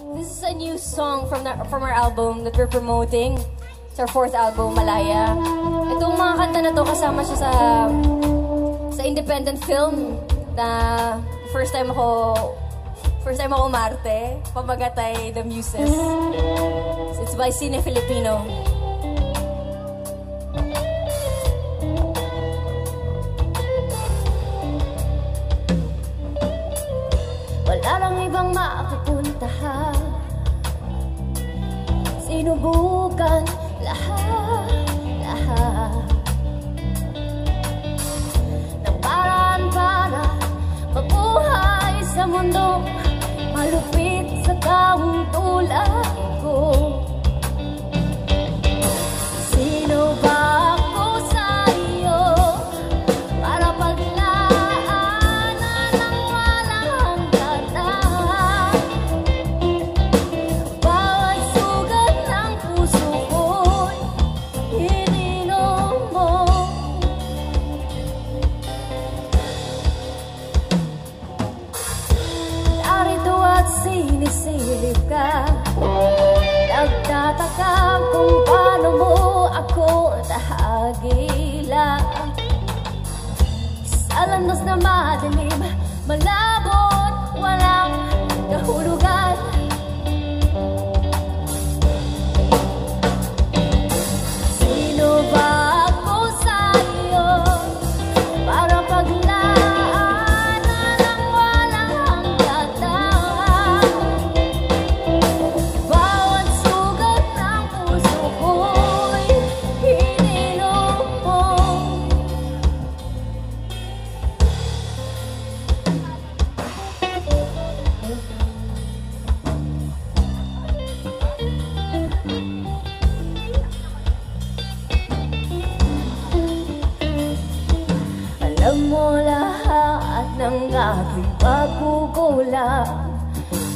This is a new song from our album that we're promoting. It's our 4th album, Malaya. Itong mga kanta na to kasama siya sa independent film na first time ako umarte, Pamagatay the Muses. It's by Cine Filipino. Wala lang ibang makapuntahan, sinubukan lahat ng paraan para mabuhay sa mundo malupit sa taong tulad ko. Sino ba ako sa iyo para paglaanan ng walang hanggan? Bawat sugat ng puso ko'y ininom mo. Narito at sinisilip ka, nagtataka kung paano mo ako nahagila. Sa landas na madilim, malabot, walang kahulugan. Sino ba ako sa iyo para paglaanan ng walang hanggan? Bawat sugat ng puso ko'y ininom mo. Alam mo lahat ng aking pagkukulang,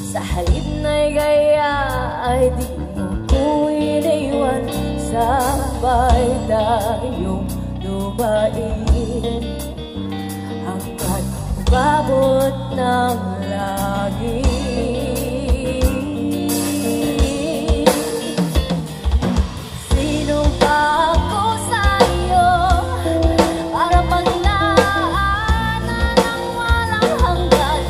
sa halip na'y gaya ay di mo ko iniwan. Sabay tayong lumain hanggang umabot ng langit. Sino ba ako sa iyo para paglaanan ng walang hanggan?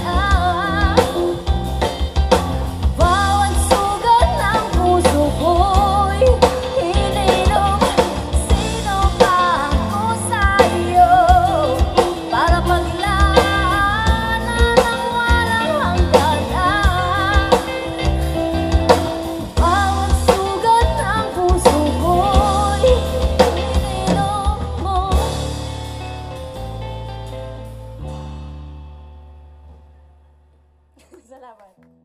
Bawat sugat ng puso ko'y ininom. Sino ba ako sa iyo para paglaanan ng walang hanggan? Bawat sugat ng puso ko'y ininom mo. Salamat.